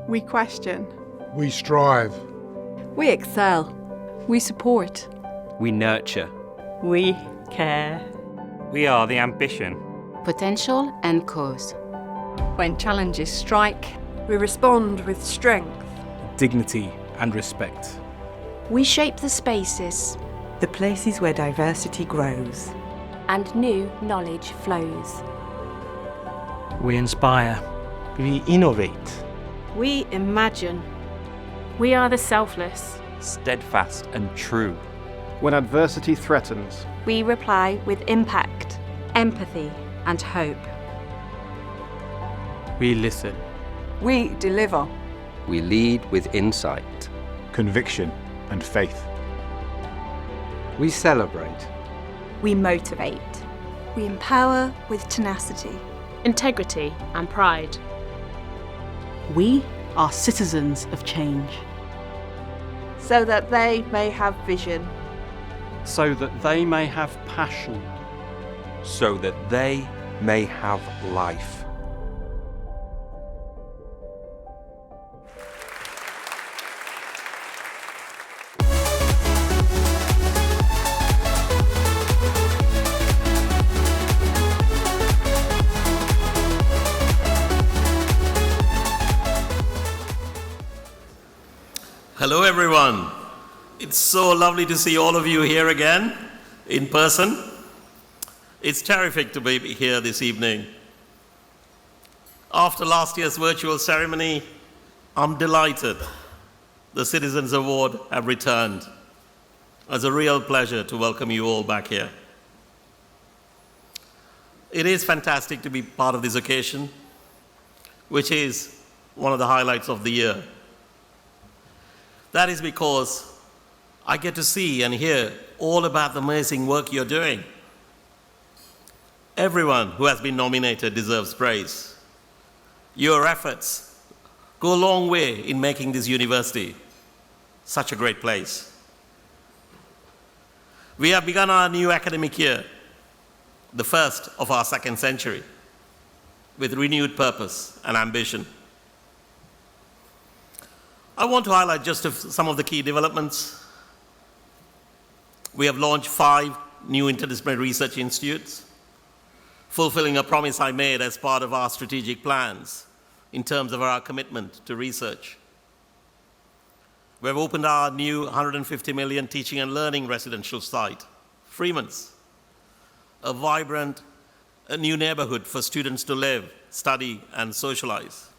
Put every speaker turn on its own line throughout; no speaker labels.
We question.
We strive.
We excel.
We support.
We nurture.
We care.
We are the ambition.
Potential and cause.
When challenges strike,
We respond with strength.
Dignity and respect.
We shape the spaces.
The places where diversity grows.
And new knowledge flows.
We inspire.
We innovate.
We imagine.
We are the selfless.
Steadfast and true.
When adversity threatens,
We reply with impact, empathy, and hope.
We listen.
We deliver.
We lead with insight.
Conviction and faith.
We celebrate.
We motivate.
We empower with tenacity.
Integrity and pride.
We are citizens of change.
So that they may have vision.
So that they may have passion.
So that they may have life.
Hello everyone. It's so lovely to see all of you here again in person. It's terrific to be here this evening. After last year's virtual ceremony, I'm delighted the Citizens Award have returned. It's a real pleasure to welcome you all back here. It is fantastic to be part of this occasion, which is one of the highlights of the year. That is because I get to see and hear all about the amazing work you're doing. Everyone who has been nominated deserves praise. Your efforts go a long way in making this university such a great place. We have begun our new academic year, the first of our second century, with renewed purpose and ambition. I want to highlight just some of the key developments. We have launched 5 new interdisciplinary research institutes, fulfilling a promise I made as part of our strategic plans in terms of our commitment to research. We have opened our new 150 million teaching and learning residential site, Freeman's, a vibrant new neighborhood for students to live, study, and socialize.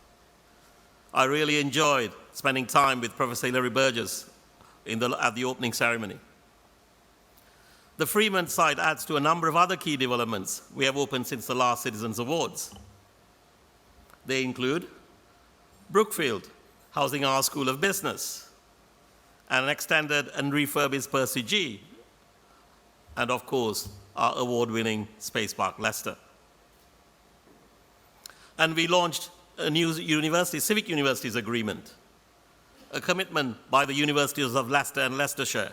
I really enjoyed spending time with Professor Hilary Burgess at the opening ceremony. The Freeman site adds to a number of other key developments we have opened since the last Citizens Awards. They include Brookfield, housing our School of Business, and an extended and refurbished Percy G, and of course, our award-winning Space Park Leicester. And we launched a new civic universities agreement, a commitment by the universities of Leicester and Leicestershire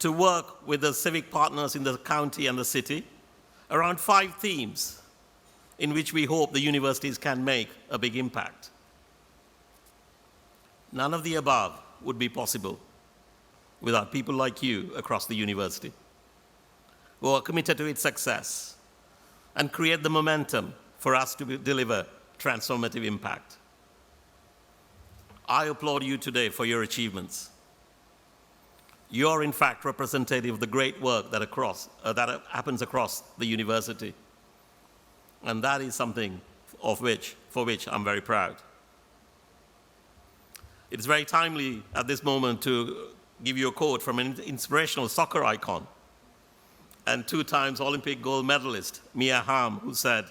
to work with the civic partners in the county and the city around 5 themes in which we hope the universities can make a big impact. None of the above would be possible without people like you across the university who are committed to its success and create the momentum for us to deliver transformative impact. I applaud you today for your achievements. You are in fact representative of the great work that happens across the university. And that is something for which I'm very proud. It's very timely at this moment to give you a quote from an inspirational soccer icon and 2 times Olympic gold medalist, Mia Hamm, who said,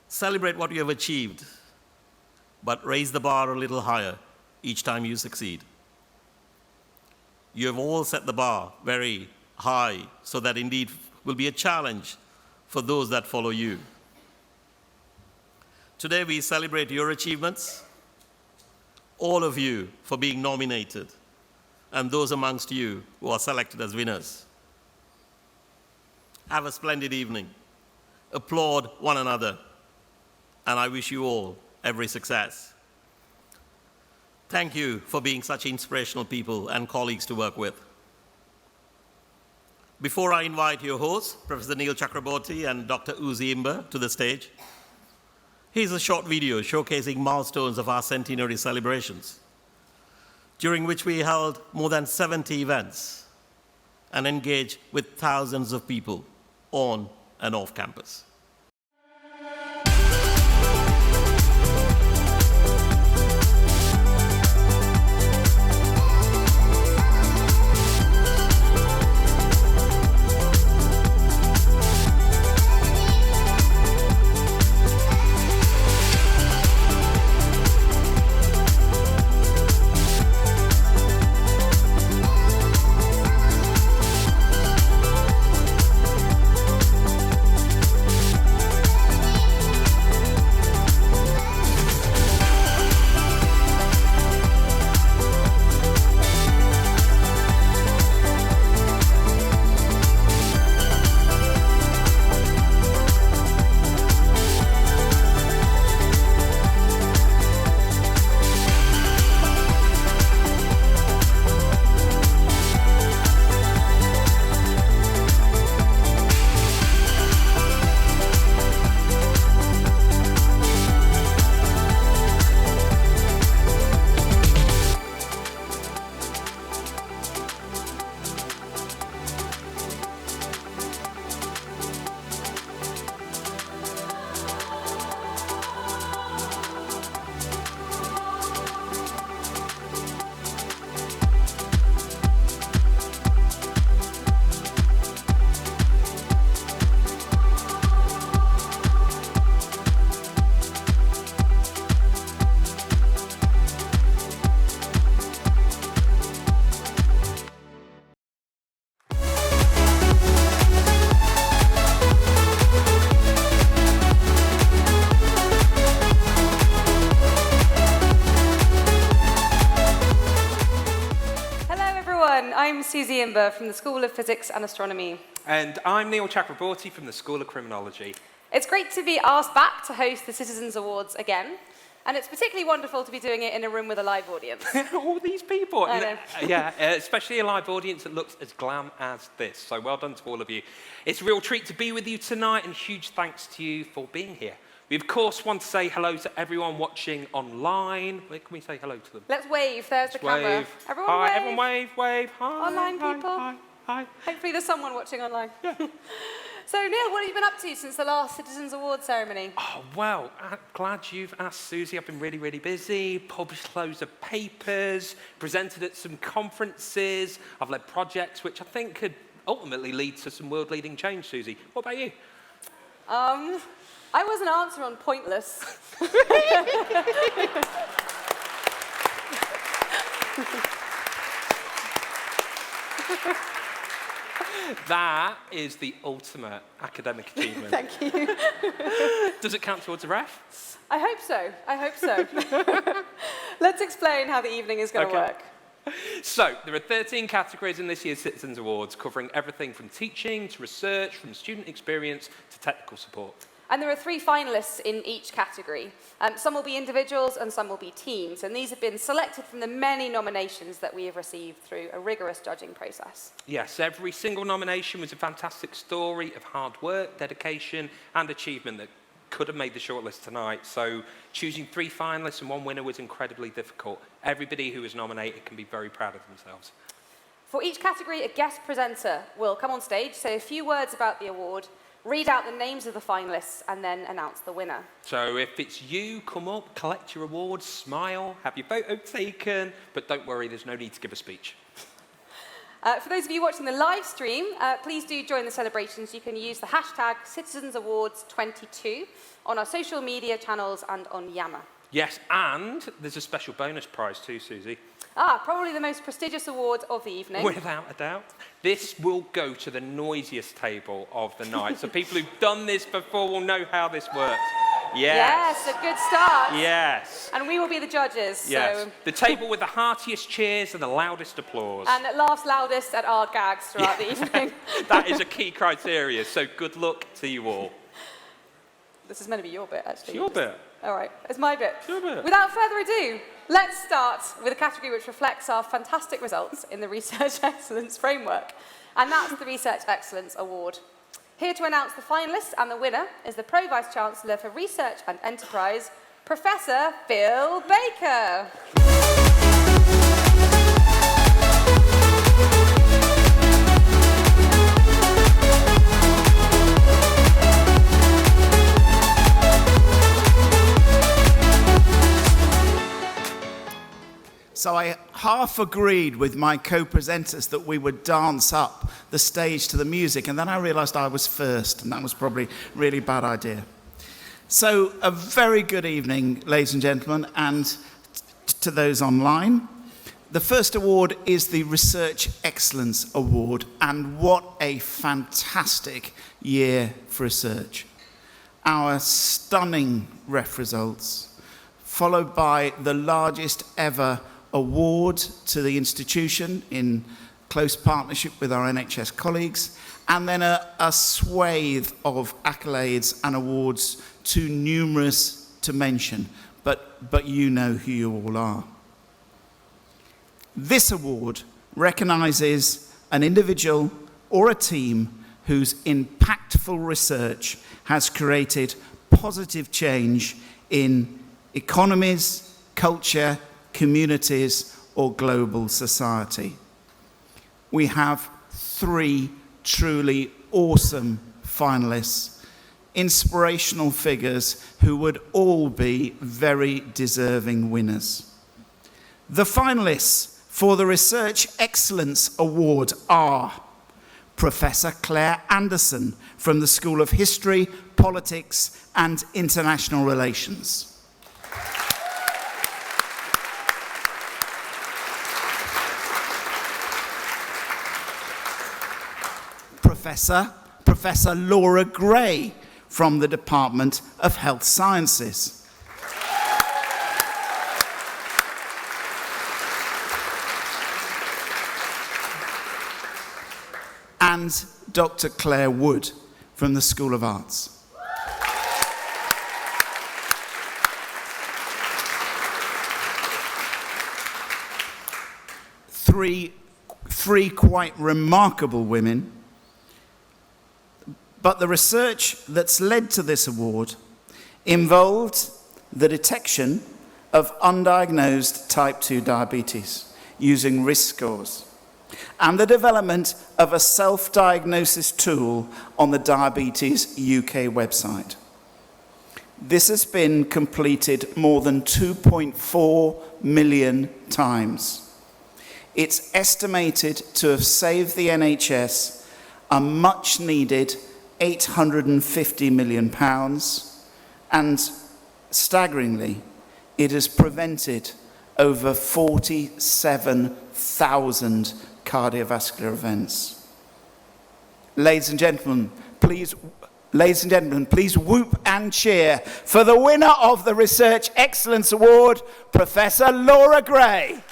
"Celebrate what you have achieved, but raise the bar a little higher each time you succeed." You have all set the bar very high, so that indeed will be a challenge for those that follow you. Today we celebrate your achievements, all of you for being nominated, and those amongst you who are selected as winners. Have a splendid evening. Applaud one another. And I wish you all every success. Thank you for being such inspirational people and colleagues to work with. Before I invite your hosts, Professor Neil Chakraborty and Dr. Uzi Imber, to the stage, here's a short video showcasing milestones of our centenary celebrations, during which we held more than 70 events and engaged with thousands of people on and off campus.
I'm Susie Imber from the School of Physics and Astronomy.
And I'm Neil Chakraborty from the School of Criminology.
It's great to be asked back to host the Citizens Awards again, and it's particularly wonderful to be doing it in a room with a live audience.
All these people.
I know.
Yeah, especially a live audience that looks as glam as this. So well done to all of you. It's a real treat to be with you tonight, and huge thanks to you for being here. We, of course, want to say hello to everyone watching online. Where can we say hello to them?
Let's wave. There's the camera.
Wave.
Everyone
Hi,
wave.
everyone wave, wave. Hi.
Online
hi,
people.
Hi, hi.
Hopefully there's someone watching online.
Yeah.
So, Neil, what have you been up to since the last Citizens Awards ceremony?
Oh, well, I'm glad you've asked, Susie. I've been really, really busy, published loads of papers, presented at some conferences. I've led projects which I think could ultimately lead to some world-leading change, Susie. What about you?
I was an answer on pointless.
That is the ultimate academic achievement.
Thank you.
Does it count towards a ref?
I hope so. I hope so. Let's explain how the evening is going to work.
So, there are 13 categories in this year's Citizens Awards, covering everything from teaching to research, from student experience to technical support.
And there are 3 finalists in each category. Some will be individuals and some will be teams. And these have been selected from the many nominations that we have received through a rigorous judging process.
Yes, every single nomination was a fantastic story of hard work, dedication, and achievement that could have made the shortlist tonight. So choosing 3 finalists and 1 winner was incredibly difficult. Everybody who was nominated can be very proud of themselves.
For each category, a guest presenter will come on stage, say a few words about the award, read out the names of the finalists, and then announce the winner.
So if it's you, come up, collect your award, smile, have your photo taken, but don't worry, there's no need to give a speech.
For those of you watching the live stream, please do join the celebrations. You can use the hashtag CitizensAwards22 on our social media channels and on Yammer.
Yes, and there's a special bonus prize too, Susie.
Probably the most prestigious award of the evening.
Without a doubt. This will go to the noisiest table of the night. So people who've done this before will know how this works. Yes.
Yes, a good start.
Yes.
And we will be the judges.
Yes.
So.
The table with the heartiest cheers and the loudest applause.
And it laughs loudest at our gags throughout the evening.
That is a key criteria, so good luck to you all.
This is meant to be your bit, actually.
It's your bit.
All right, it's my bit.
It's your bit.
Without further ado, let's start with a category which reflects our fantastic results in the Research Excellence Framework, and that's the Research Excellence Award. Here to announce the finalists and the winner is the Pro Vice-Chancellor for Research and Enterprise, Professor Phil Baker.
So I half agreed with my co-presenters that we would dance up the stage to the music, and then I realised I was first, and that was probably a really bad idea. So a very good evening, ladies and gentlemen, and to those online. The first award is the Research Excellence Award, and what a fantastic year for research. Our stunning REF results, followed by the largest ever award to the institution in close partnership with our NHS colleagues, and then a swathe of accolades and awards too numerous to mention, but you know who you all are. This award recognises an individual or a team whose impactful research has created positive change in economies, culture, communities, or global society. We have 3 truly awesome finalists, inspirational figures who would all be very deserving winners. The finalists for the Research Excellence Award are Professor Claire Anderson from the School of History, Politics and International Relations. Professor Laura Gray from the Department of Health Sciences. And Dr. Claire Wood from the School of Arts. Three quite remarkable women. But the research that's led to this award involved the detection of undiagnosed type 2 diabetes using risk scores and the development of a self-diagnosis tool on the Diabetes UK website. This has been completed more than 2.4 million times. It's estimated to have saved the NHS a much-needed £850 million, and staggeringly, it has prevented over 47,000 cardiovascular events. Ladies and gentlemen, please whoop and cheer for the winner of the Research Excellence Award, Professor Laura Gray.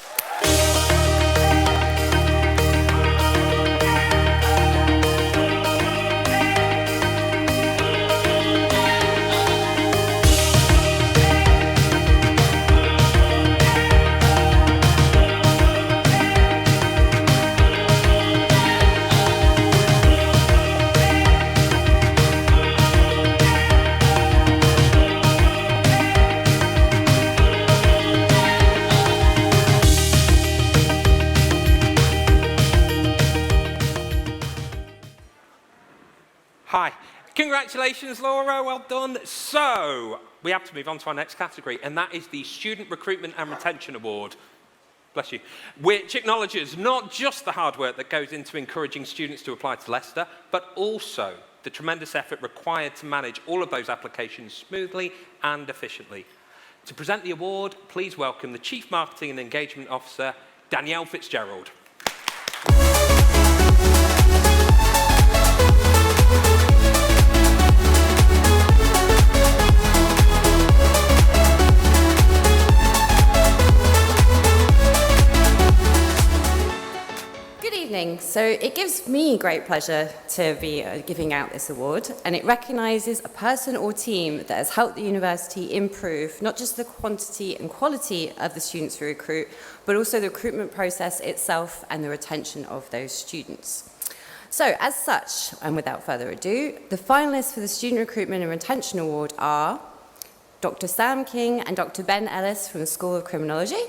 Hi. Congratulations, Laura. Well done. So, we have to move on to our next category, and that is the Student Recruitment and Retention Award. Bless you. Which acknowledges not just the hard work that goes into encouraging students to apply to Leicester, but also the tremendous effort required to manage all of those applications smoothly and efficiently. To present the award, please welcome the Chief Marketing and Engagement Officer, Danielle Fitzgerald.
So So it gives me great pleasure to be giving out this award, and it recognises a person or team that has helped the university improve not just the quantity and quality of the students we recruit, but also the recruitment process itself and the retention of those students. So as such, and without further ado, the finalists for the Student Recruitment and Retention Award are Dr. Sam King and Dr. Ben Ellis from the School of Criminology.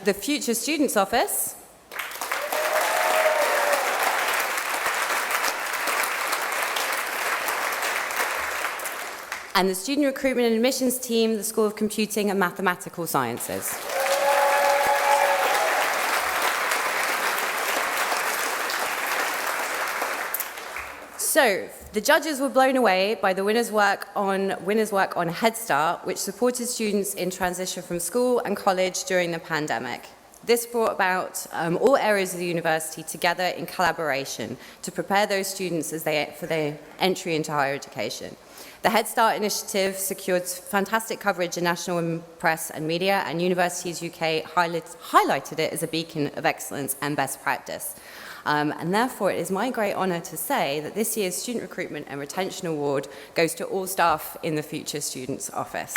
The Future Students Office. And the Student Recruitment and Admissions Team, the School of Computing and Mathematical Sciences. So, the judges were blown away by the winner's work on Head Start, which supported students in transition from school and college during the pandemic. This brought about all areas of the university together in collaboration to prepare those students for their entry into higher education. The Head Start initiative secured fantastic coverage in national press and media, and Universities UK highlighted it as a beacon of excellence and best practice. And therefore, it is my great honour to say that this year's Student Recruitment and Retention Award goes to all staff in the Future Students Office.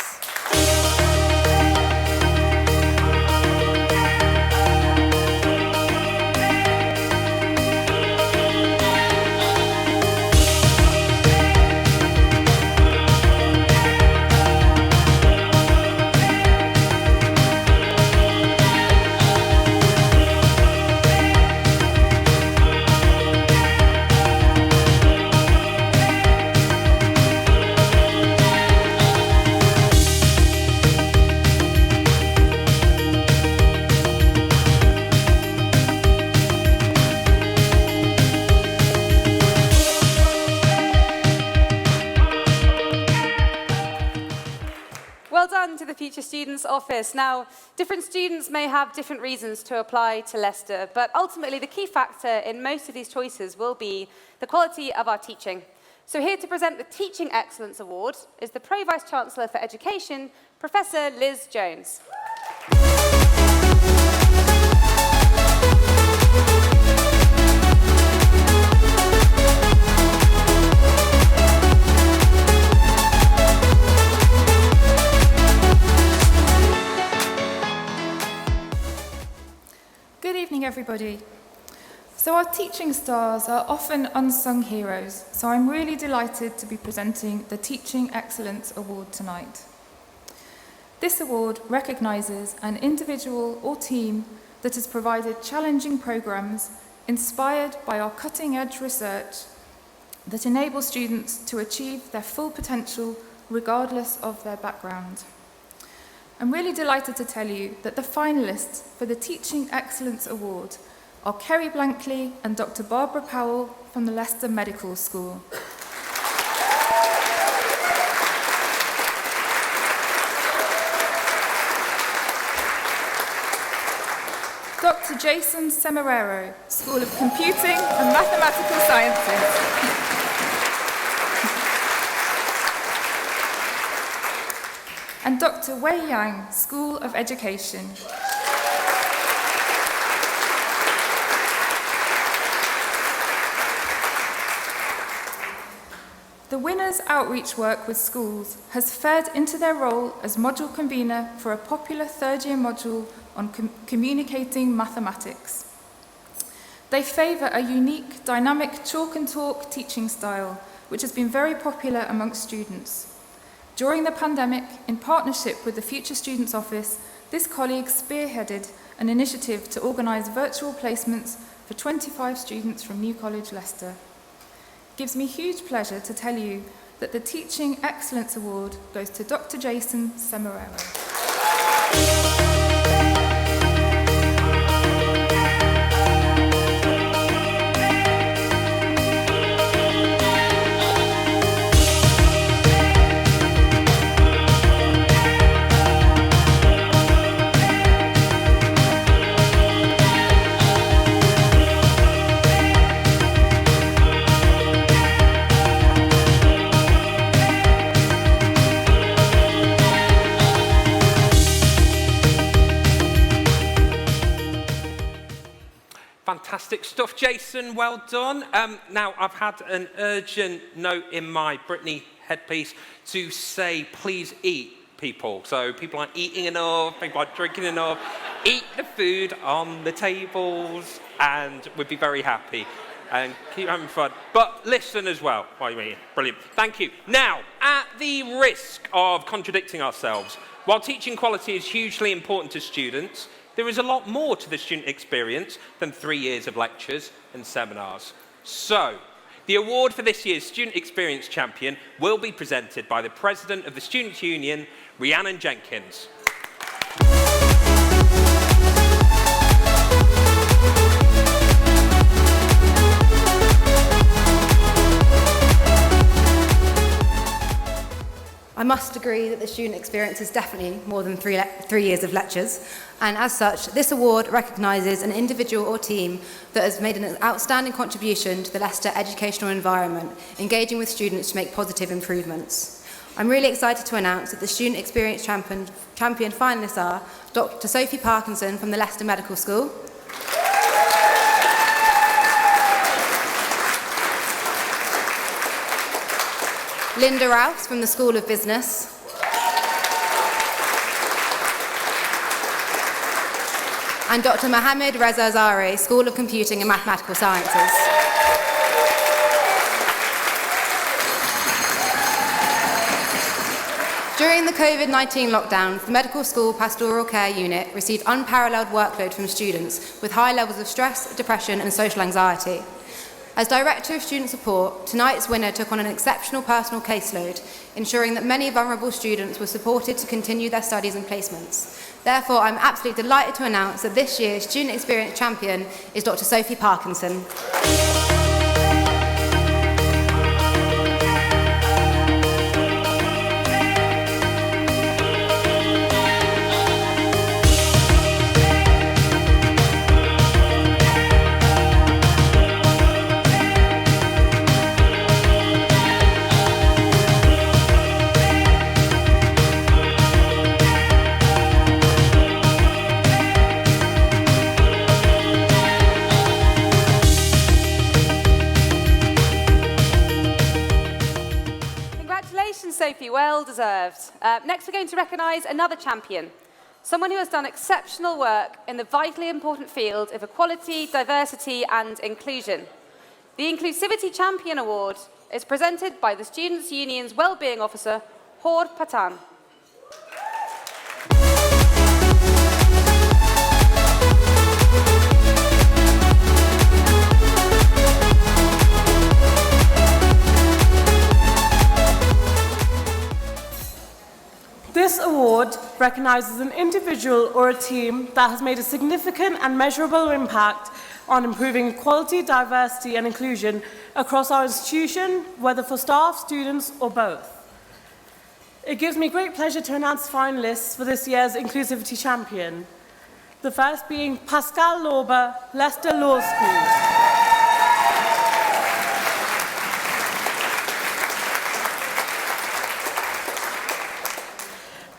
Well done to the Future Students Office. Now, different students may have different reasons to apply to Leicester, but ultimately the key factor in most of these choices will be the quality of our teaching. So here to present the Teaching Excellence Award is the Pro-Vice-Chancellor for Education, Professor Liz Jones.
Good evening, everybody. So our teaching stars are often unsung heroes, so I'm really delighted to be presenting the Teaching Excellence Award tonight. This award recognises an individual or team that has provided challenging programmes inspired by our cutting-edge research that enable students to achieve their full potential regardless of their background. I'm really delighted to tell you that the finalists for the Teaching Excellence Award are Kerry Blankley and Dr. Barbara Powell from the Leicester Medical School. Dr. Jason Semeraro, School of Computing and Mathematical Sciences. And Dr. Wei Yang, School of Education. The winners' outreach work with schools has fed into their role as module convener for a popular third-year module on communicating mathematics. They favour a unique, dynamic chalk and talk teaching style, which has been very popular amongst students. During the pandemic, in partnership with the Future Students Office, this colleague spearheaded an initiative to organise virtual placements for 25 students from New College, Leicester. It gives me huge pleasure to tell you that the Teaching Excellence Award goes to Dr. Jason Semeraro.
Fantastic stuff, Jason. Well done. Now, I've had an urgent note in my Brittany headpiece to say, please eat, people. So people aren't eating enough, people aren't drinking enough. Eat the food on the tables, and we'd be very happy. And keep having fun. But listen as well while you're eating. Brilliant. Thank you. Now, at the risk of contradicting ourselves, while teaching quality is hugely important to students, there is a lot more to the student experience than 3 years of lectures and seminars. So, the award for this year's Student Experience Champion will be presented by the President of the Students' Union, Rhiannon Jenkins.
I must agree that the student experience is definitely more than 3 years of lectures, and as such, this award recognises an individual or team that has made an outstanding contribution to the Leicester educational environment, engaging with students to make positive improvements. I'm really excited to announce that the Student Experience Champion finalists are Dr. Sophie Parkinson from the Leicester Medical School, Linda Rouse from the School of Business, and Dr. Mohammed Reza Zari, School of Computing and Mathematical Sciences. During the COVID-19 lockdown, the Medical School Pastoral Care Unit received unparalleled workload from students with high levels of stress, depression and social anxiety. As Director of Student Support, tonight's winner took on an exceptional personal caseload, ensuring that many vulnerable students were supported to continue their studies and placements. Therefore, I'm absolutely delighted to announce that this year's Student Experience Champion is Dr. Sophie Parkinson.
Sophie, well deserved. Next, we're going to recognise another champion, someone who has done exceptional work in the vitally important field of equality, diversity and inclusion. The Inclusivity Champion Award is presented by the Students' Union's Wellbeing Officer, Hor Patan.
This award recognises an individual or a team that has made a significant and measurable impact on improving equality, diversity and inclusion across our institution, whether for staff, students or both. It gives me great pleasure to announce finalists for this year's Inclusivity Champion. The first being Pascal Lauber, Leicester Law School.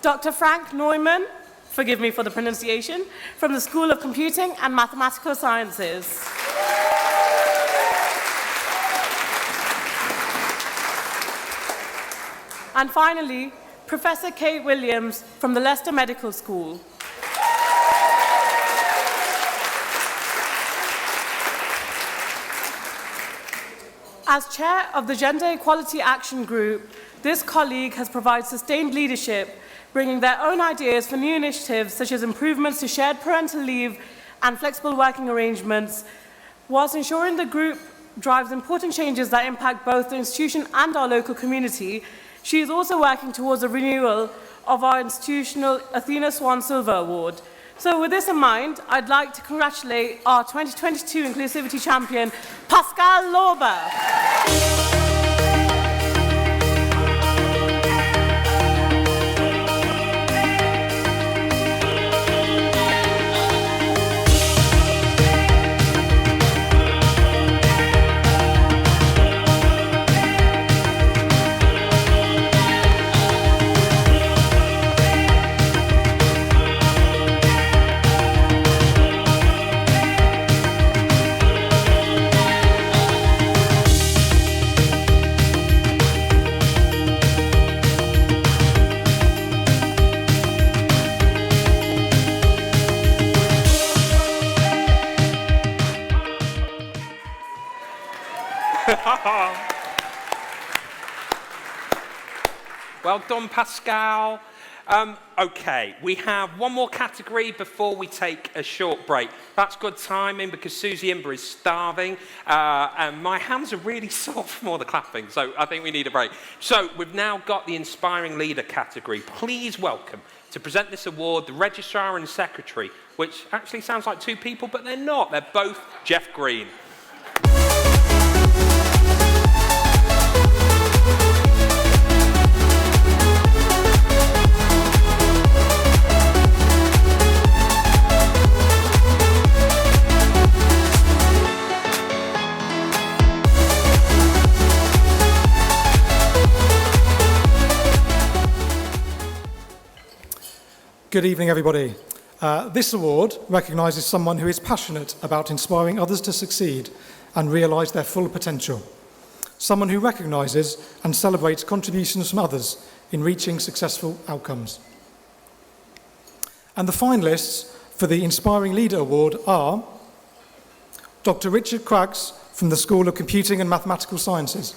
Dr. Frank Neumann, forgive me for the pronunciation, from the School of Computing and Mathematical Sciences. And finally, Professor Kate Williams from the Leicester Medical School. As chair of the Gender Equality Action Group, this colleague has provided sustained leadership, bringing their own ideas for new initiatives such as improvements to shared parental leave and flexible working arrangements, whilst ensuring the group drives important changes that impact both the institution and our local community. She is also working towards a renewal of our institutional Athena Swan Silver Award. So with this in mind, I'd like to congratulate our 2022 Inclusivity Champion, Pascal Lauber.
Well done, Pascal. Okay, we have one more category before we take a short break. That's good timing because Susie Imber is starving and my hands are really sore from all the clapping, so I think we need a break. So we've now got the Inspiring Leader category. Please welcome to present this award the Registrar and Secretary, which actually sounds like two people, but they're not. They're both Jeff Green.
Good evening, everybody. This award recognises someone who is passionate about inspiring others to succeed and realise their full potential. Someone who recognises and celebrates contributions from others in reaching successful outcomes. And the finalists for the Inspiring Leader Award are Dr. Richard Craggs from the School of Computing and Mathematical Sciences.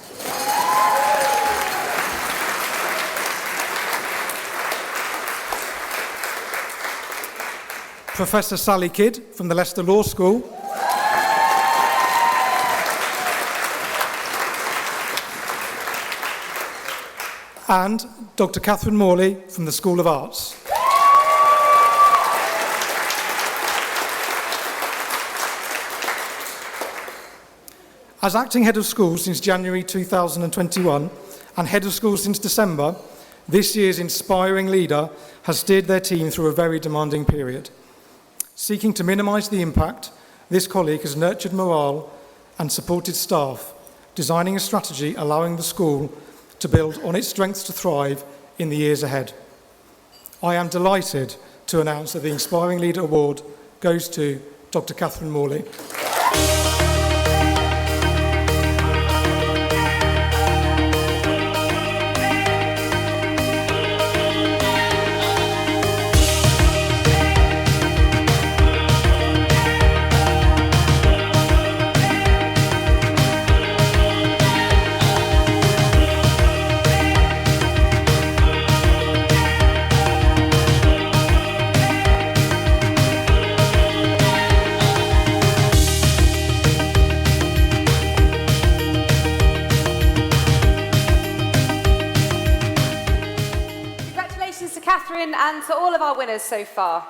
Professor Sally Kidd from the Leicester Law School. And Dr. Catherine Morley from the School of Arts. As acting head of school since January 2021 and head of school since December, this year's Inspiring Leader has steered their team through a very demanding period. Seeking to minimise the impact, this colleague has nurtured morale and supported staff, designing a strategy allowing the school to build on its strengths to thrive in the years ahead. I am delighted to announce that the Inspiring Leader Award goes to Dr. Catherine Morley.
And to all of our winners so far.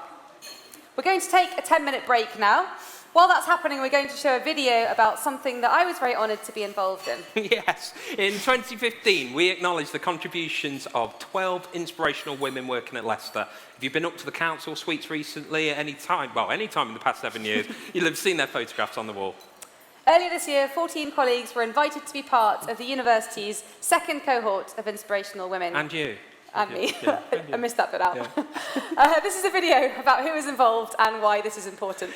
We're going to take a 10-minute break now. While that's happening, we're going to show a video about something that I was very honoured to be involved in.
Yes, in 2015, we acknowledged the contributions of 12 inspirational women working at Leicester. If you've been up to the council suites recently at any time, well, any time in the past 7 years, you'll have seen their photographs on the wall.
Earlier this year, 14 colleagues were invited to be part of the university's second cohort of inspirational women.
And you.
And me.
Yeah.
I missed that bit out. Yeah. This is a video about who is involved and why this is important.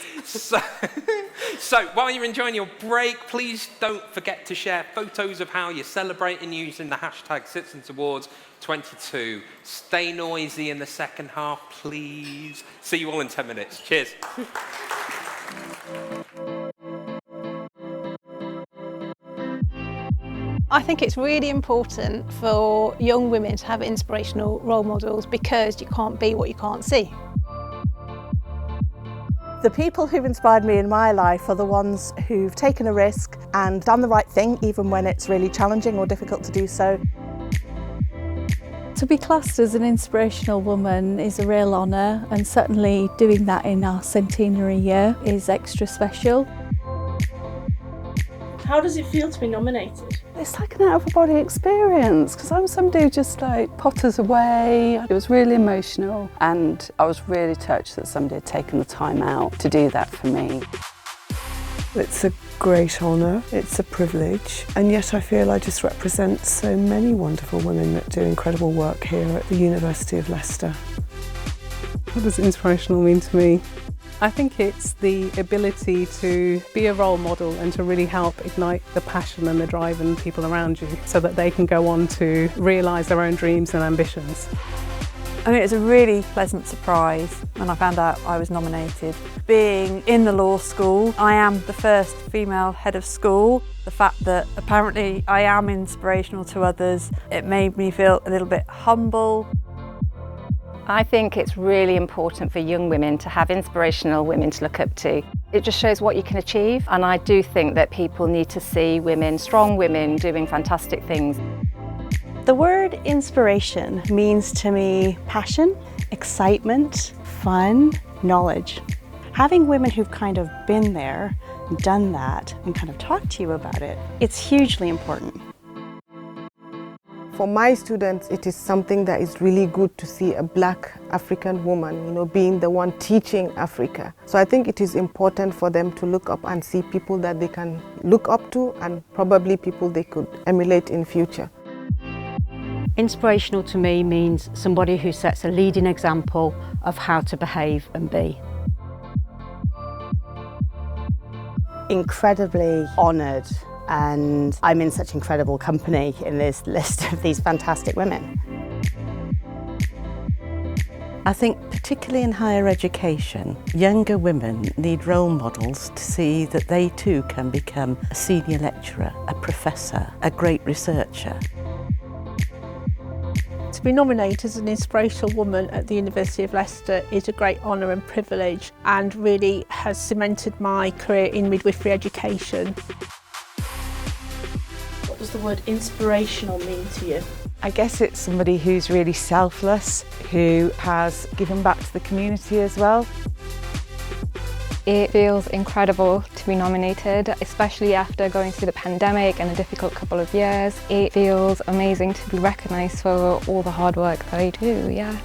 So while you're enjoying your break, please don't forget to share photos of how you're celebrating using the hashtag Citizens Awards 22. Stay noisy in the second half, please. See you all in 10 minutes. Cheers.
I think it's really important for young women to have inspirational role models because you can't be what you can't see.
The people who've inspired me in my life are the ones who've taken a risk and done the right thing even when it's really challenging or difficult to do so.
To be classed as an inspirational woman is a real honour, and certainly doing that in our centenary year is extra special.
How does it feel to be nominated?
It's like an out-of-body experience because I'm somebody who just like potters away. It was really emotional and I was really touched that somebody had taken the time out to do that for me.
It's a great honour, it's a privilege, and yet I feel I just represent so many wonderful women that do incredible work here at the University of Leicester.
What does inspirational mean to me? I think it's the ability to be a role model and to really help ignite the passion and the drive in people around you so that they can go on to realise their own dreams and ambitions.
I mean, it was a really pleasant surprise when I found out I was nominated. Being in the law school, I am the first female head of school. The fact that apparently I am inspirational to others, it made me feel a little bit humble.
I think it's really important for young women to have inspirational women to look up to. It just shows what you can achieve, and I do think that people need to see women, strong women, doing fantastic things.
The word inspiration means to me passion, excitement, fun, knowledge. Having women who've kind of been there, done that, and kind of talked to you about it, it's hugely important.
For my students, it is something that is really good to see a Black African woman, being the one teaching Africa. So I think it is important for them to look up and see people that they can look up to and probably people they could emulate in future.
Inspirational to me means somebody who sets a leading example of how to behave and be.
Incredibly honoured, and I'm in such incredible company in this list of these fantastic women.
I think particularly in higher education, younger women need role models to see that they too can become a senior lecturer, a professor, a great researcher.
To be nominated as an inspirational woman at the University of Leicester is a great honour and privilege, and really has cemented my career in midwifery education.
What does the word inspirational mean to you?
I guess it's somebody who's really selfless, who has given back to the community as well.
It feels incredible to be nominated, especially after going through the pandemic and a difficult couple of years. It feels amazing to be recognised for all the hard work that I do, yeah.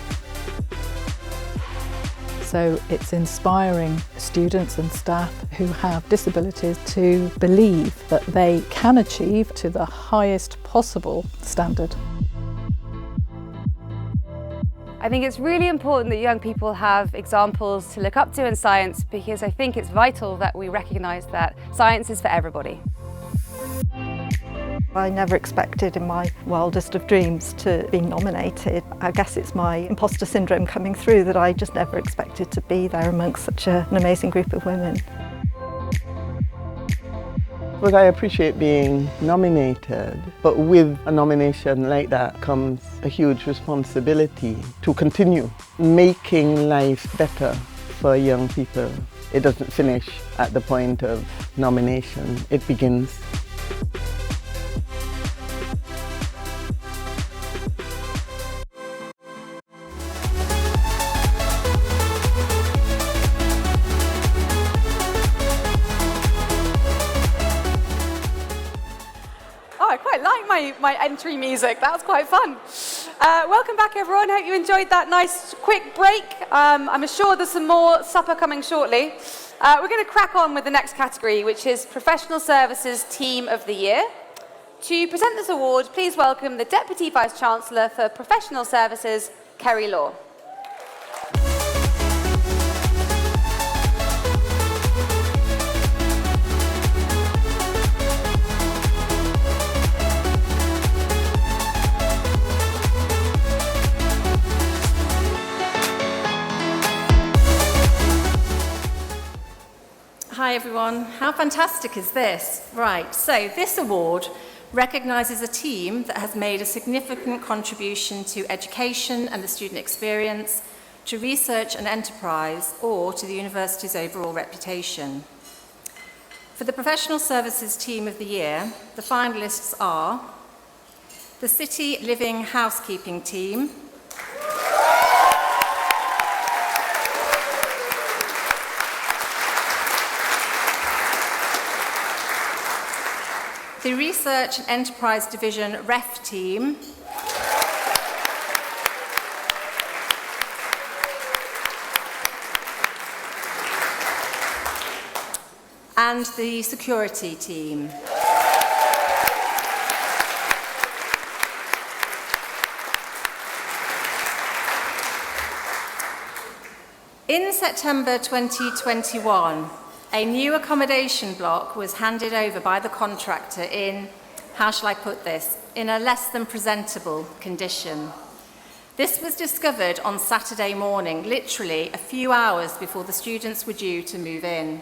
So it's inspiring students and staff who have disabilities to believe that they can achieve to the highest possible standard.
I think it's really important that young people have examples to look up to in science, because I think it's vital that we recognise that science is for everybody.
I never expected in my wildest of dreams to be nominated. I guess it's my imposter syndrome coming through that I just never expected to be there amongst such an amazing group of women.
Well, I appreciate being nominated, but with a nomination like that comes a huge responsibility to continue making life better for young people. It doesn't finish at the point of nomination, it begins.
My entry music. That was quite fun. Welcome back, everyone. Hope you enjoyed that nice quick break. I'm sure there's some more supper coming shortly. We're going to crack on with the next category, which is Professional Services Team of the Year. To present this award, please welcome the Deputy Vice-Chancellor for Professional Services, Kerry Law.
Hi everyone, how fantastic is this? Right, so this award recognises a team that has made a significant contribution to education and the student experience, to research and enterprise, or to the university's overall reputation. For the Professional Services Team of the Year, the finalists are the City Living Housekeeping Team, the Research and Enterprise Division REF team, and the Security team. In September 2021, a new accommodation block was handed over by the contractor in, how shall I put this, in a less than presentable condition. This was discovered on Saturday morning, literally a few hours before the students were due to move in.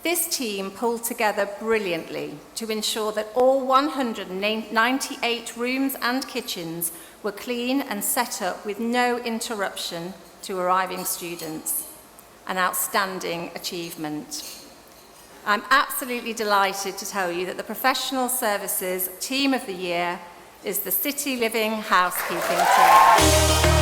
This team pulled together brilliantly to ensure that all 198 rooms and kitchens were clean and set up with no interruption to arriving students. An outstanding achievement. I'm absolutely delighted to tell you that the Professional Services Team of the Year is the City Living Housekeeping Team.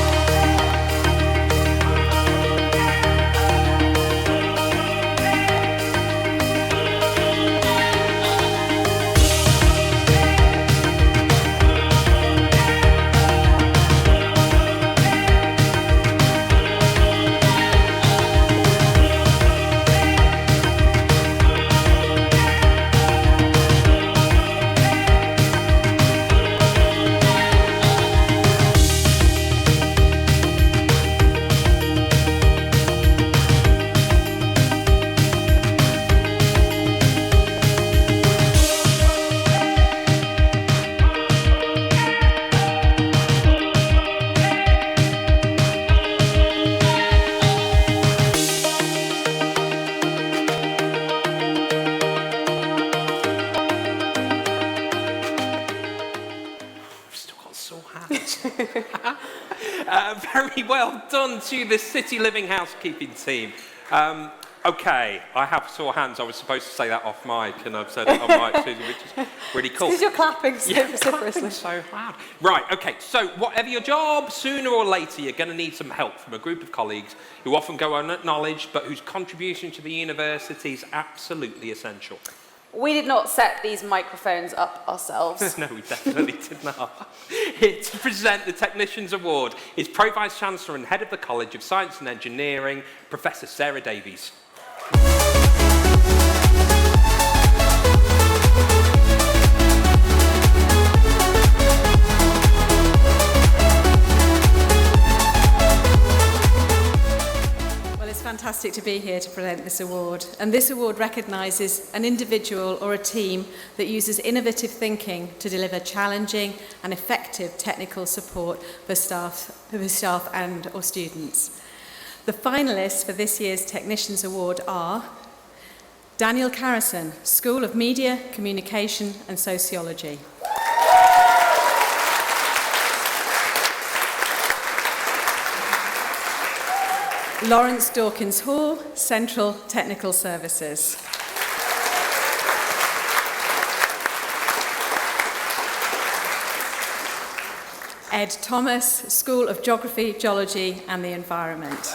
Very well done to the City Living Housekeeping Team. Okay, I have sore hands. I was supposed to say that off mic, and I've said it on mic, Susie, which is really cool.
Because you're clapping so vociferously.
So loud. Right, okay, so whatever your job, sooner or later you're going to need some help from a group of colleagues who often go unacknowledged, but whose contribution to the university is absolutely essential.
We did not set these microphones up ourselves.
No, we definitely did not. Here to present the Technicians Award is Pro-Vice-Chancellor and Head of the College of Science and Engineering, Professor Sarah Davies.
Fantastic to be here to present this award, and this award recognises an individual or a team that uses innovative thinking to deliver challenging and effective technical support for staff and or students. The finalists for this year's Technicians Award are Daniel Carrison, School of Media, Communication and Sociology. Lawrence Dawkins Hall, Central Technical Services. Ed Thomas, School of Geography, Geology and the Environment.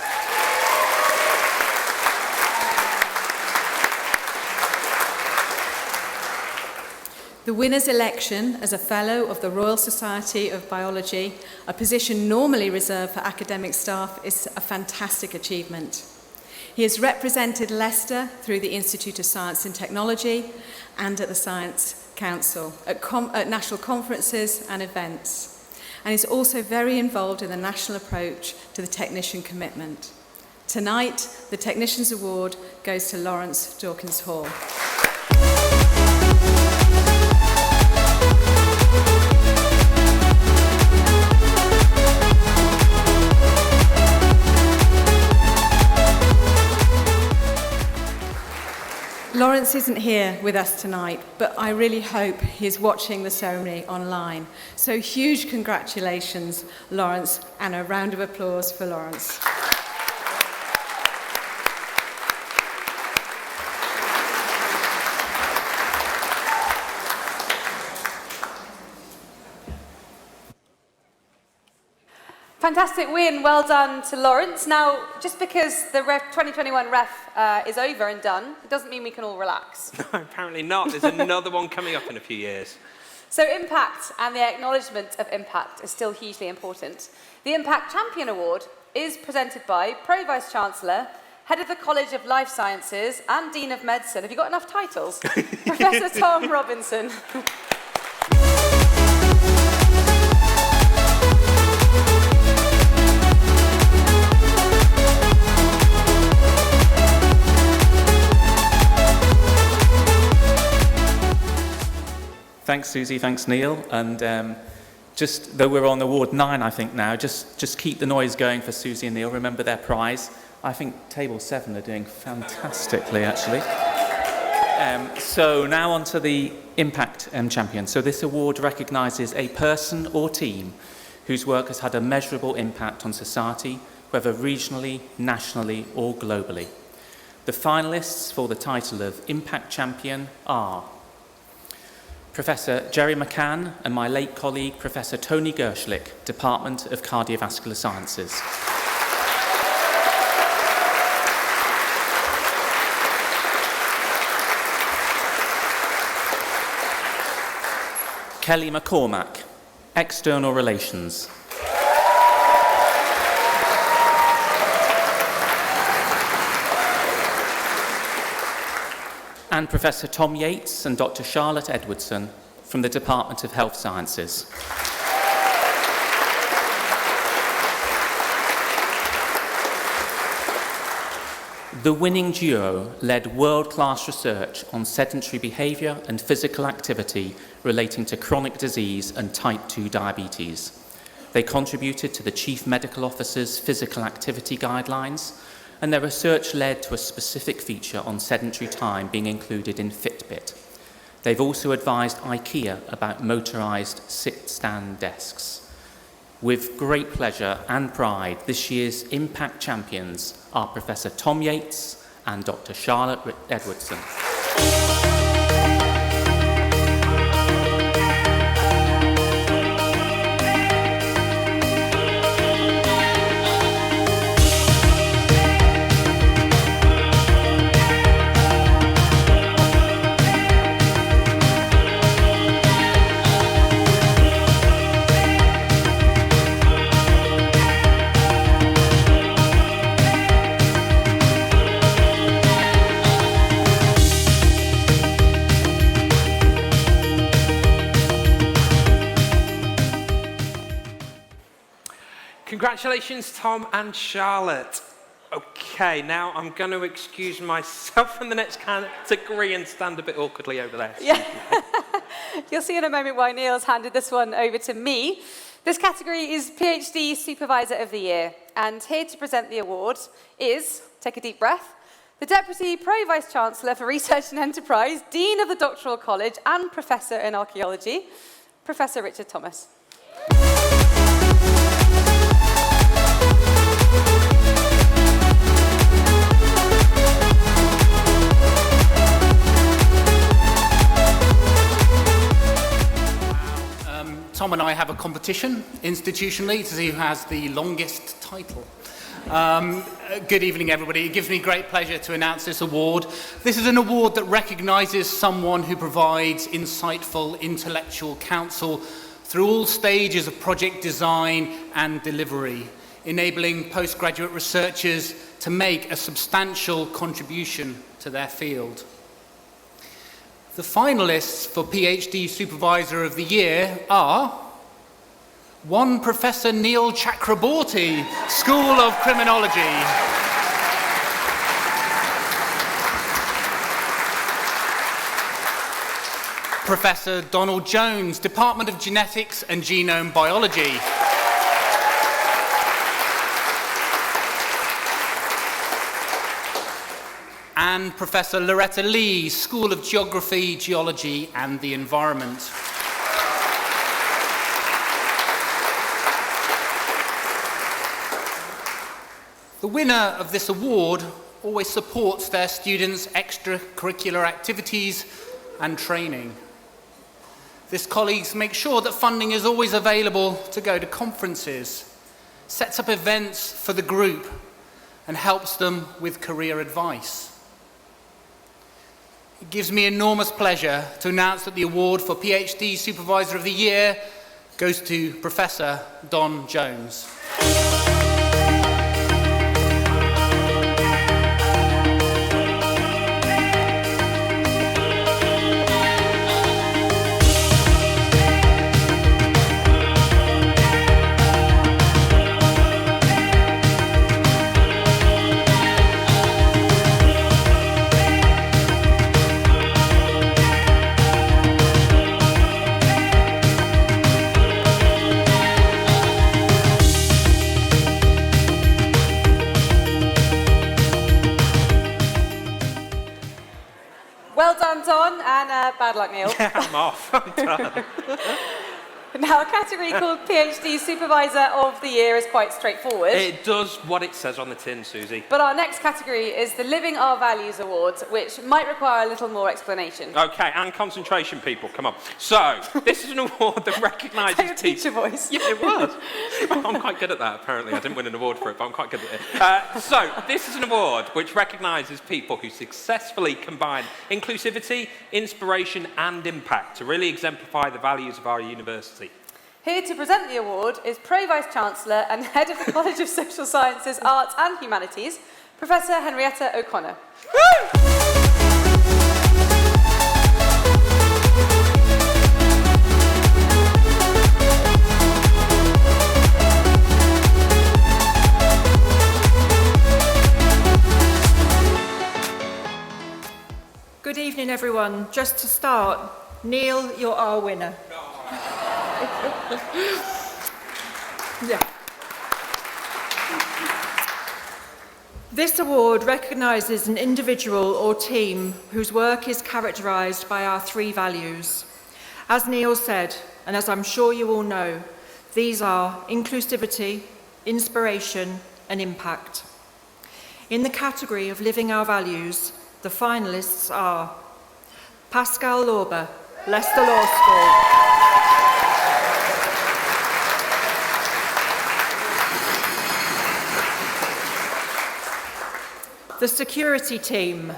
The winner's election as a Fellow of the Royal Society of Biology, a position normally reserved for academic staff, is a fantastic achievement. He has represented Leicester through the Institute of Science and Technology and at the Science Council, at national conferences and events, and is also very involved in the national approach to the technician commitment. Tonight, the Technicians Award goes to Lawrence Dawkins Hall. Lawrence isn't here with us tonight, but I really hope he's watching the ceremony online. So huge congratulations, Lawrence, and a round of applause for Lawrence.
Fantastic win, well done to Lawrence. Now, just because the 2021 ref is over and done, it doesn't mean we can all relax.
No, apparently not. There's another one coming up in a few years.
So impact and the acknowledgement of impact is still hugely important. The Impact Champion Award is presented by Pro-Vice-Chancellor, Head of the College of Life Sciences and Dean of Medicine. Have you got enough titles? Professor Tom Robinson.
Thanks, Susie. Thanks, Neil. And Just, though we're on award 9, I think now, just keep the noise going for Susie and Neil. Remember their prize. I think table 7 are doing fantastically, actually. So now on to the Impact Champion. So this award recognises a person or team whose work has had a measurable impact on society, whether regionally, nationally or globally. The finalists for the title of Impact Champion are Professor Jerry McCann and my late colleague, Professor Tony Gershlick, Department of Cardiovascular Sciences. Kelly McCormack, External Relations. And Professor Tom Yates and Dr. Charlotte Edwardson from the Department of Health Sciences. The winning duo led world-class research on sedentary behaviour and physical activity relating to chronic disease and type 2 diabetes. They contributed to the Chief Medical Officer's physical activity guidelines, and their research led to a specific feature on sedentary time being included in Fitbit. They've also advised IKEA about motorised sit-stand desks. With great pleasure and pride, this year's Impact Champions are Professor Tom Yates and Dr. Charlotte Edwardson.
Congratulations, Tom and Charlotte. Okay, now I'm going to excuse myself from the next category and stand a bit awkwardly over there.
Yeah. You'll see in a moment why Neil's handed this one over to me. This category is PhD Supervisor of the Year, and here to present the award is, take a deep breath, the Deputy Pro-Vice Chancellor for Research and Enterprise, Dean of the Doctoral College and Professor in Archaeology, Professor Richard Thomas.
Tom and I have a competition institutionally to see who has the longest title. Good evening, everybody. It gives me great pleasure to announce this award. This is an award that recognises someone who provides insightful intellectual counsel through all stages of project design and delivery, enabling postgraduate researchers to make a substantial contribution to their field. The finalists for PhD Supervisor of the Year are 1 Professor Neil Chakraborty, School of Criminology. Professor Donald Jones, Department of Genetics and Genome Biology. And Professor Loretta Lee, School of Geography, Geology and the Environment. The winner of this award always supports their students' extracurricular activities and training. This colleagues make sure that funding is always available to go to conferences, sets up events for the group, and helps them with career advice. It gives me enormous pleasure to announce that the award for PhD Supervisor of the Year goes to Professor Don Jones.
Well done, Don, and bad luck, Neil.
Yeah, I'm off. I'm done.
Now, a category called PhD Supervisor of the Year is quite straightforward.
It does what it says on the tin, Susie.
But our next category is the Living Our Values Awards, which might require a little more explanation.
Okay, and concentration, people, come on. So, this is an award that recognises
your teacher voice.
Yeah, it was. I'm quite good at that, apparently. I didn't win an award for it, but I'm quite good at it. So, this is an award which recognises people who successfully combine inclusivity, inspiration, and impact to really exemplify the values of our university.
Here to present the award is Pro Vice-Chancellor and Head of the College of Social Sciences, Arts and Humanities, Professor Henrietta O'Connor.
Good evening, everyone. Just to start, Neil, you're our winner. Yeah. This award recognises an individual or team whose work is characterised by our three values. As Neil said, and as I'm sure you all know, these are inclusivity, inspiration and impact. In the category of living our values, the finalists are Pascal Lorber, Leicester Law School. The security team.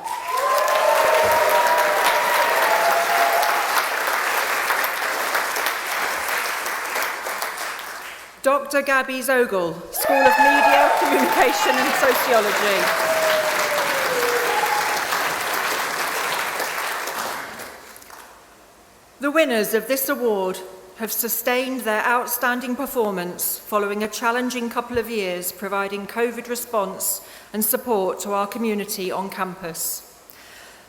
Dr. Gabby Zogel, School of Media, Communication and Sociology. The winners of this award have sustained their outstanding performance following a challenging couple of years providing COVID response and support to our community on campus.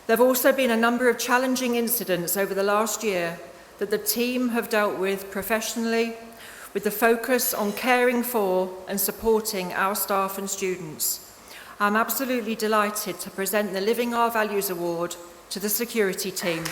There have also been a number of challenging incidents over the last year that the team have dealt with professionally, with the focus on caring for and supporting our staff and students. I'm absolutely delighted to present the Living Our Values Award to the security team.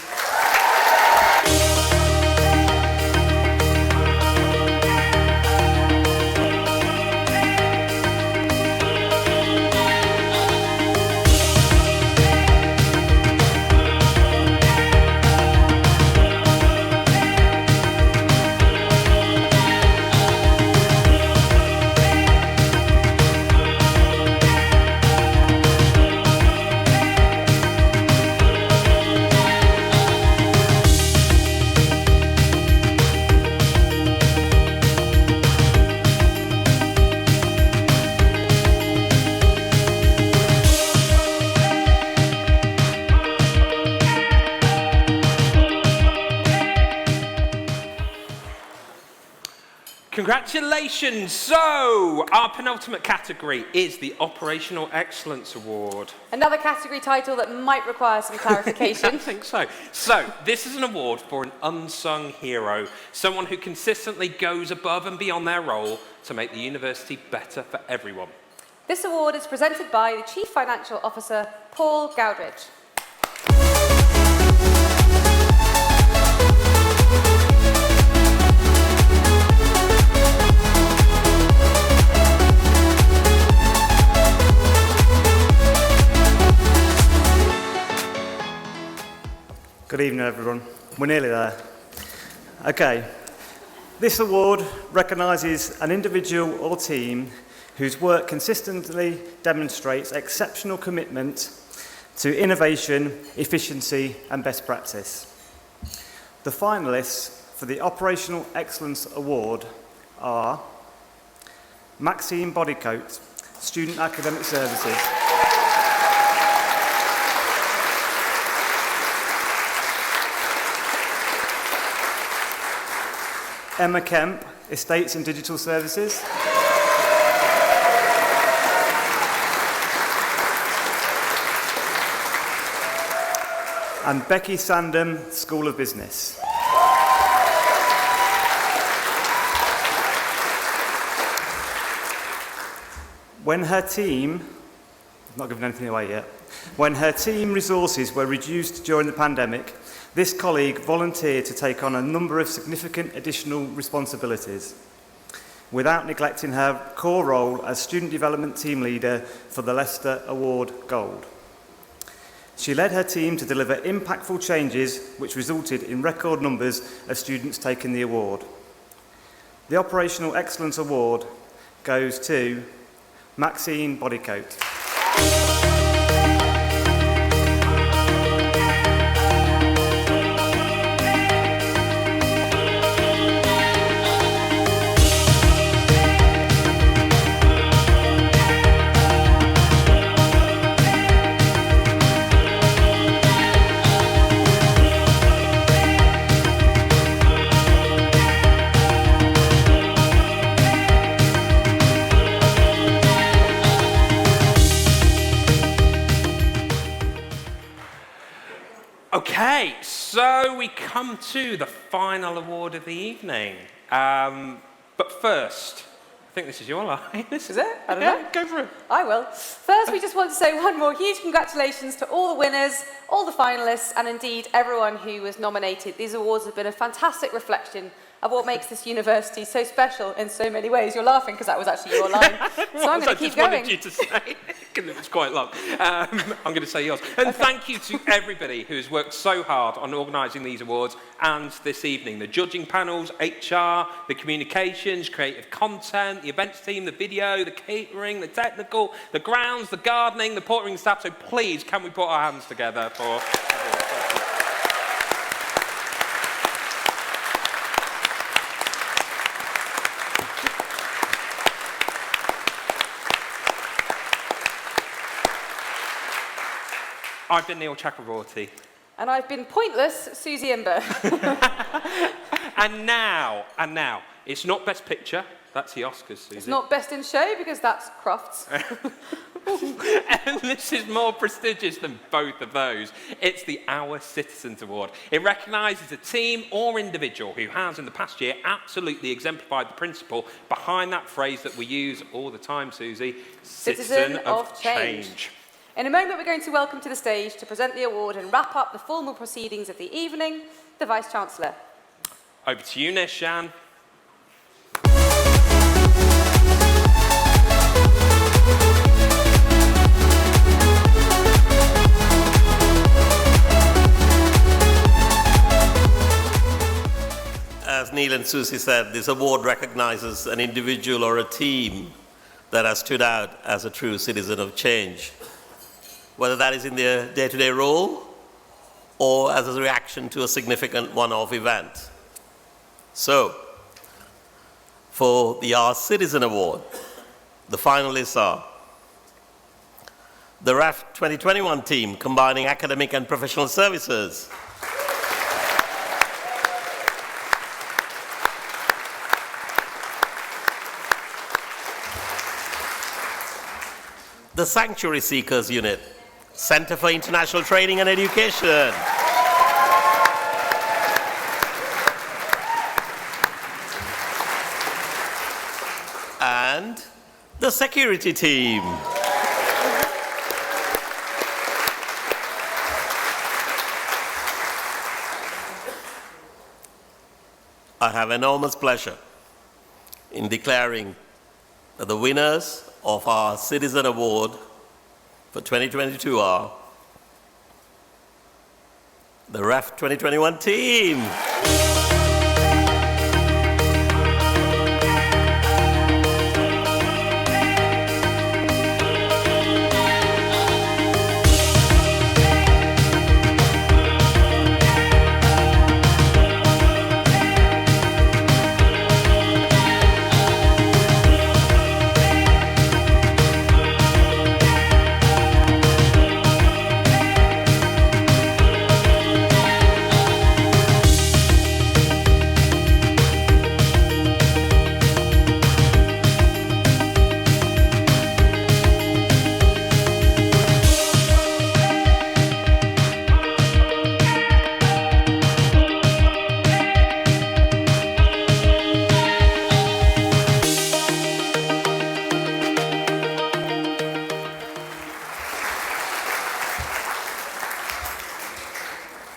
Congratulations! So, our penultimate category is the Operational Excellence Award.
Another category title that might require some clarification.
I think so. So, this is an award for an unsung hero, someone who consistently goes above and beyond their role to make the university better for everyone.
This award is presented by the Chief Financial Officer, Paul Gowdridge.
Good evening, everyone. We're nearly there. Okay, this award recognises an individual or team whose work consistently demonstrates exceptional commitment to innovation, efficiency and best practice. The finalists for the Operational Excellence Award are Maxine Bodycoat, Student Academic Services. Emma Kemp, Estates and Digital Services. And Becky Sandham, School of Business. When her team, not giving anything away yet. When her team resources were reduced during the pandemic, this colleague volunteered to take on a number of significant additional responsibilities, without neglecting her core role as Student Development Team Leader for the Leicester Award Gold. She led her team to deliver impactful changes which resulted in record numbers of students taking the award. The Operational Excellence Award goes to Maxine Bodycoat.
Okay, so we come to the final award of the evening. But first, I think this is your line.
This is it? I don't know.
Go for it.
I will. First, we just want to say one more huge congratulations to all the winners, all the finalists, and indeed everyone who was nominated. These awards have been a fantastic reflection of what makes this university so special in so many ways. You're laughing because that was actually your line. So I'm going to keep going.
I just wanted you to say, because it was quite long. I'm going to say yours. And thank you to everybody who has worked so hard on organising these awards and this evening. The judging panels, HR, the communications, creative content, the events team, the video, the catering, the technical, the grounds, the gardening, the portering staff. So please, can we put our hands together for everyone? I've been Neil Chakraborty.
And I've been pointless, Susie Imber.
And now, it's not Best Picture, that's the Oscars, Susie.
It's not Best in Show, because that's Crofts.
And this is more prestigious than both of those. It's the Our Citizens Award. It recognises a team or individual who has, in the past year, absolutely exemplified the principle behind that phrase that we use all the time, Susie, Citizen of Change.
In a moment, we're going to welcome to the stage to present the award and wrap up the formal proceedings of the evening, the Vice-Chancellor.
Over to you, Nishan.
As Neil and Susie said, this award recognises an individual or a team that has stood out as a true citizen of change, whether that is in their day-to-day role or as a reaction to a significant one-off event. So, for the Our Citizen Award, the finalists are the REF 2021 team, combining academic and professional services. The Sanctuary Seekers Unit, Centre for International Training and Education. And the Security Team. I have enormous pleasure in declaring that the winners of our Citizen Award for 2022 are the REF 2021 team.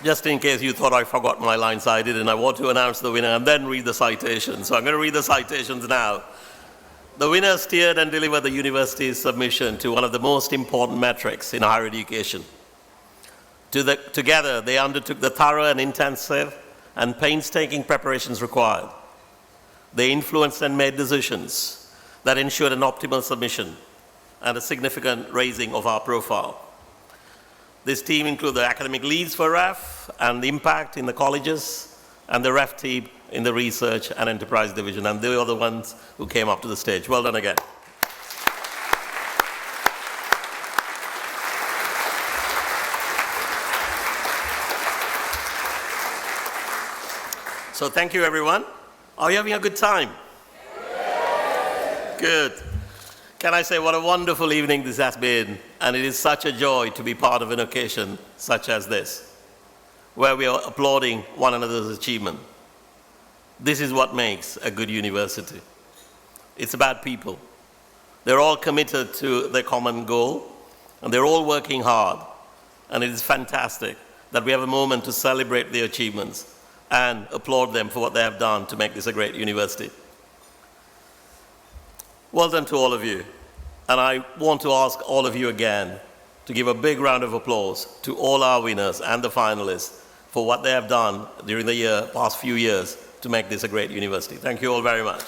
Just in case you thought I forgot my lines, I didn't. I want to announce the winner and then read the citations. So I'm going to read the citations now. The winner steered and delivered the university's submission to one of the most important metrics in higher education. Together, they undertook the thorough and intensive and painstaking preparations required. They influenced and made decisions that ensured an optimal submission and a significant raising of our profile. This team includes the academic leads for REF and the impact in the colleges, and the REF team in the research and enterprise division, and they are the ones who came up to the stage. Well done again. So thank you, everyone. Are you having a good time? Good. Can I say what a wonderful evening this has been, and it is such a joy to be part of an occasion such as this, where we are applauding one another's achievement. This is what makes a good university. It's about people. They're all committed to their common goal, and they're all working hard, and it is fantastic that we have a moment to celebrate their achievements and applaud them for what they have done to make this a great university. Well done to all of you. And I want to ask all of you again to give a big round of applause to all our winners and the finalists for what they have done during the past few years to make this a great university. Thank you all very much.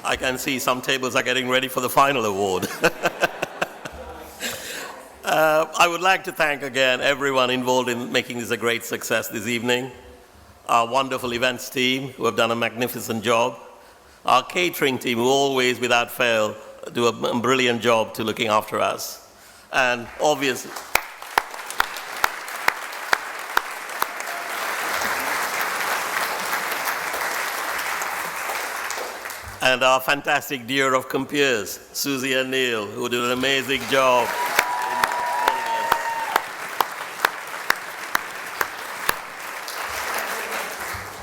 I can see some tables are getting ready for the final award. I would like to thank again everyone involved in making this a great success this evening. Our wonderful events team who have done a magnificent job. Our catering team who always, without fail, do a brilliant job to looking after us. And obviously, and our fantastic duo of compeers, Susie and Neil, who did an amazing job.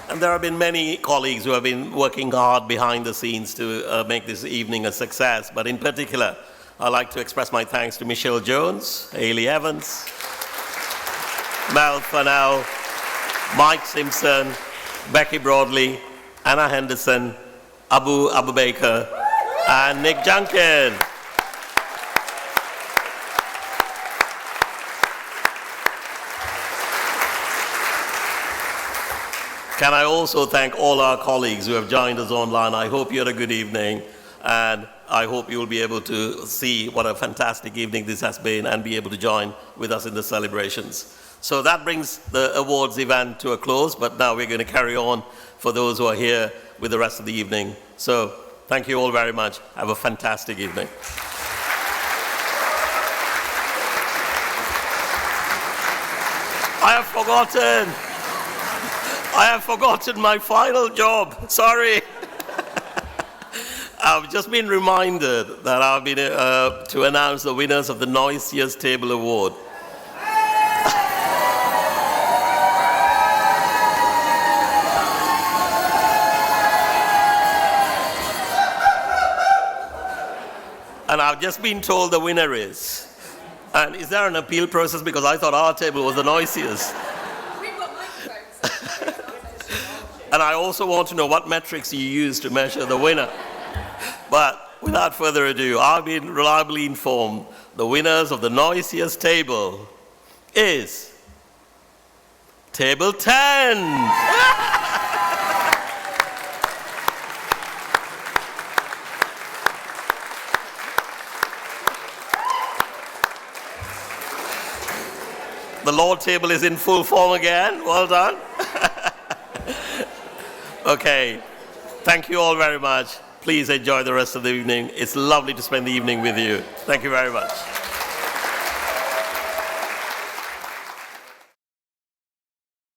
And there have been many colleagues who have been working hard behind the scenes to make this evening a success. But in particular, I'd like to express my thanks to Michelle Jones, Hayley Evans, Mel Fennell, Mike Simpson, Becky Broadley, Anna Henderson, Abu Baker, and Nick Junkin. Can I also thank all our colleagues who have joined us online. I hope you had a good evening, and I hope you will be able to see what a fantastic evening this has been and be able to join with us in the celebrations. So that brings the awards event to a close, but now we're going to carry on for those who are here with the rest of the evening. So thank you all very much. Have a fantastic evening. I have forgotten my final job. Sorry. I've just been reminded that I've been to announce the winners of the Noisiest Table Award. And I've just been told the winner is. And is there an appeal process? Because I thought our table was the noisiest. And I also want to know what metrics you use to measure the winner. But without further ado, I've been reliably informed the winners of the noisiest table is Table 10. The Lord table is in full form again. Well done. Okay. Thank you all very much. Please enjoy the rest of the evening. It's lovely to spend the evening with you. Thank you very much.